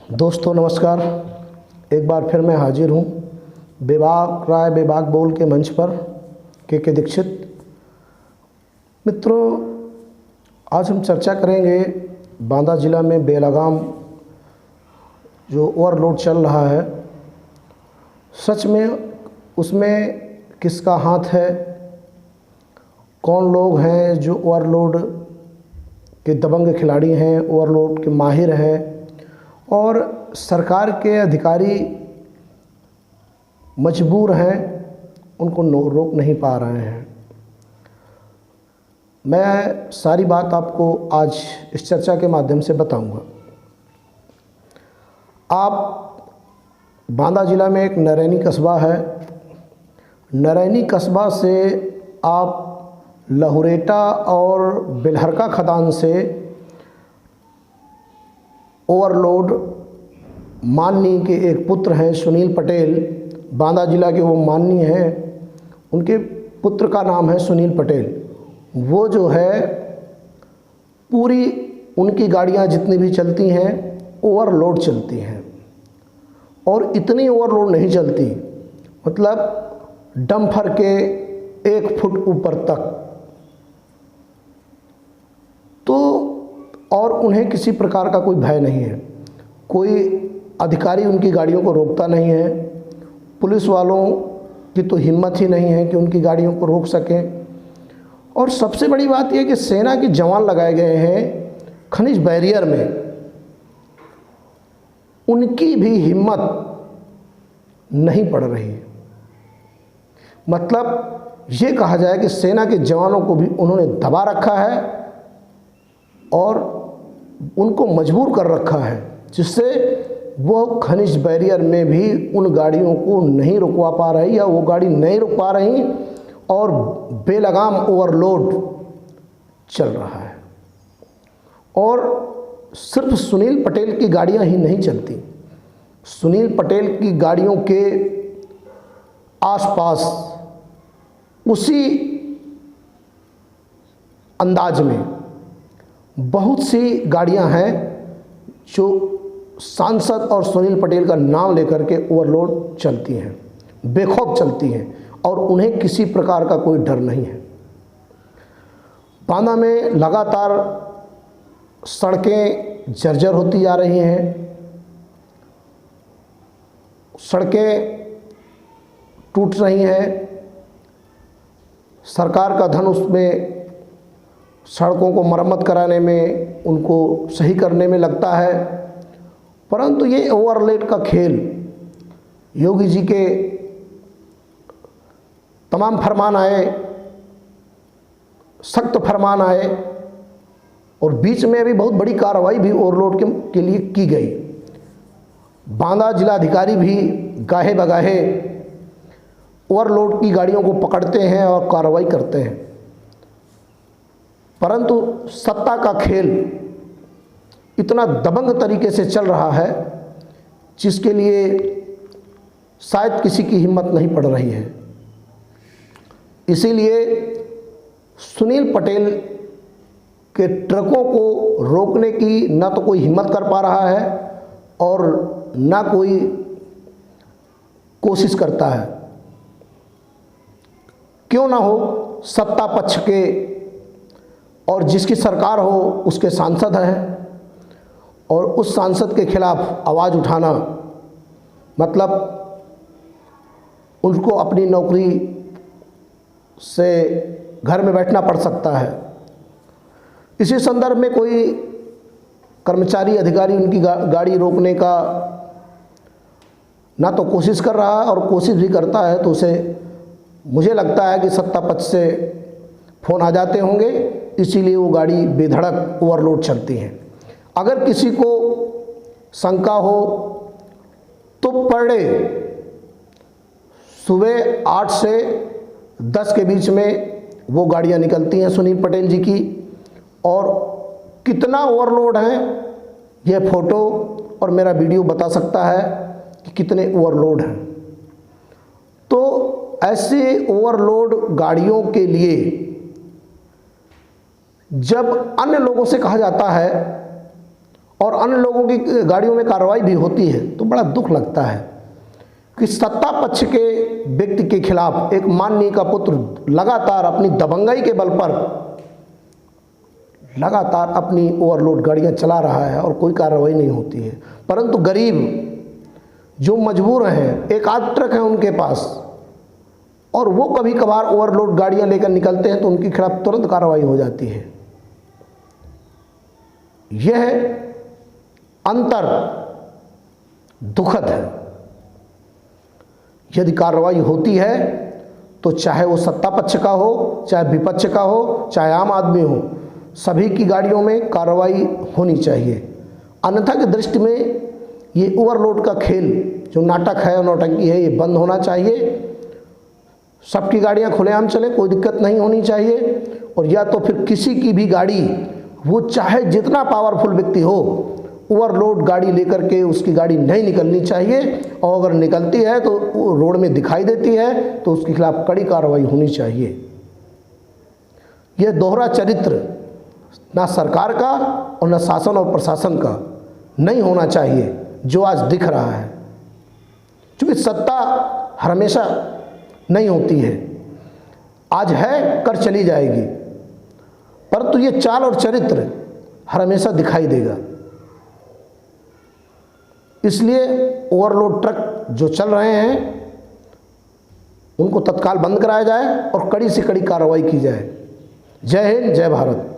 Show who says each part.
Speaker 1: दोस्तों नमस्कार। एक बार फिर मैं हाजिर हूँ बेबाक राय बेबाक बोल के मंच पर के दीक्षित। मित्रों, आज हम चर्चा करेंगे बांदा ज़िला में बेलगाम जो ओवरलोड चल रहा है, सच में उसमें किसका हाथ है, कौन लोग हैं जो ओवरलोड के दबंग खिलाड़ी हैं, ओवरलोड के माहिर हैं, और सरकार के अधिकारी मजबूर हैं, उनको रोक नहीं पा रहे हैं। मैं सारी बात आपको आज इस चर्चा के माध्यम से बताऊंगा। आप बांदा ज़िला में एक नरैनी कस्बा है, नरैनी कस्बा से आप लहुरेटा और बिलहरका खदान से ओवरलोड माननीय के एक पुत्र हैं सुनील पटेल, बांदा ज़िला के वो माननीय हैं, उनके पुत्र का नाम है सुनील पटेल। वो जो है पूरी उनकी गाड़ियां जितनी भी चलती हैं ओवरलोड चलती हैं, और इतनी ओवरलोड नहीं चलती, मतलब डंपर के 1 फुट ऊपर तक। तो और उन्हें किसी प्रकार का कोई भय नहीं है, कोई अधिकारी उनकी गाड़ियों को रोकता नहीं है, पुलिस वालों की तो हिम्मत ही नहीं है कि उनकी गाड़ियों को रोक सकें। और सबसे बड़ी बात यह कि सेना के जवान लगाए गए हैं खनिज बैरियर में, उनकी भी हिम्मत नहीं पड़ रही है। मतलब ये कहा जाए कि सेना के जवानों को भी उन्होंने दबा रखा है और उनको मजबूर कर रखा है, जिससे वो खनिज बैरियर में भी उन गाड़ियों को नहीं रुकवा पा रही, या वो गाड़ी नहीं रुक पा रही, और बेलगाम ओवरलोड चल रहा है। और सिर्फ सुनील पटेल की गाड़ियां ही नहीं चलती, सुनील पटेल की गाड़ियों के आसपास उसी अंदाज में बहुत सी गाड़ियां हैं जो सांसद और सुनील पटेल का नाम लेकर के ओवरलोड चलती हैं, बेखौफ चलती हैं, और उन्हें किसी प्रकार का कोई डर नहीं है। बांदा में लगातार सड़कें जर्जर होती जा रही हैं, सड़कें टूट रही हैं, सरकार का धन उसमें सड़कों को मरम्मत कराने में, उनको सही करने में लगता है, परंतु ये ओवरलोड का खेल, योगी जी के तमाम फरमान आए, सख्त फरमान आए, और बीच में भी बहुत बड़ी कार्रवाई भी ओवरलोड के लिए की गई। बांदा जिलाधिकारी भी गाहे बगाहे ओवरलोड की गाड़ियों को पकड़ते हैं और कार्रवाई करते हैं, परंतु सत्ता का खेल इतना दबंग तरीके से चल रहा है जिसके लिए शायद किसी की हिम्मत नहीं पड़ रही है। इसीलिए सुनील पटेल के ट्रकों को रोकने की ना तो कोई हिम्मत कर पा रहा है और ना कोई कोशिश करता है। क्यों ना हो, सत्ता पक्ष के और जिसकी सरकार हो उसके सांसद हैं, और उस सांसद के खिलाफ आवाज़ उठाना मतलब उनको अपनी नौकरी से घर में बैठना पड़ सकता है। इसी संदर्भ में कोई कर्मचारी अधिकारी उनकी गाड़ी रोकने का ना तो कोशिश कर रहा है, और कोशिश भी करता है तो उसे मुझे लगता है कि सत्ता पक्ष से फ़ोन आ जाते होंगे, इसीलिए वो गाड़ी बेधड़क ओवरलोड चलती हैं। अगर किसी को शंका हो तो पर डे सुबह 8 से 10 के बीच में वो गाड़ियां निकलती हैं सुनील पटेल जी की, और कितना ओवरलोड है ये फ़ोटो और मेरा वीडियो बता सकता है कि कितने ओवरलोड हैं। तो ऐसे ओवरलोड गाड़ियों के लिए जब अन्य लोगों से कहा जाता है और अन्य लोगों की गाड़ियों में कार्रवाई भी होती है, तो बड़ा दुख लगता है कि सत्ता पक्ष के व्यक्ति के खिलाफ एक माननीय का पुत्र लगातार अपनी दबंगाई के बल पर लगातार अपनी ओवरलोड गाड़ियां चला रहा है और कोई कार्रवाई नहीं होती है। परंतु गरीब जो मजबूर हैं, एक आध ट्रक है उनके पास और वो कभी कभार ओवरलोड गाड़ियां लेकर निकलते हैं तो उनके खिलाफ तुरंत कार्रवाई हो जाती है। यह अंतर दुखद है। यदि कार्रवाई होती है तो चाहे वो सत्ता पक्ष का हो, चाहे विपक्ष का हो, चाहे आम आदमी हो, सभी की गाड़ियों में कार्रवाई होनी चाहिए। अन्यथा की दृष्टि में ये ओवरलोड का खेल जो नाटक है और नौटंकी है, ये बंद होना चाहिए। सबकी गाड़ियां खुलेआम चले, कोई दिक्कत नहीं होनी चाहिए। और या तो फिर किसी की भी गाड़ी, वो चाहे जितना पावरफुल व्यक्ति हो, ओवरलोड गाड़ी लेकर के उसकी गाड़ी नहीं निकलनी चाहिए। और अगर निकलती है तो रोड में दिखाई देती है तो उसके खिलाफ कड़ी कार्रवाई होनी चाहिए। यह दोहरा चरित्र ना सरकार का और ना शासन और प्रशासन का नहीं होना चाहिए जो आज दिख रहा है। क्योंकि सत्ता हमेशा नहीं होती है, आज है कर चली जाएगी, परंतु ये चाल और चरित्र हमेशा दिखाई देगा। इसलिए ओवरलोड ट्रक जो चल रहे हैं उनको तत्काल बंद कराया जाए और कड़ी से कड़ी कार्रवाई की जाए। जय हिंद, जय भारत।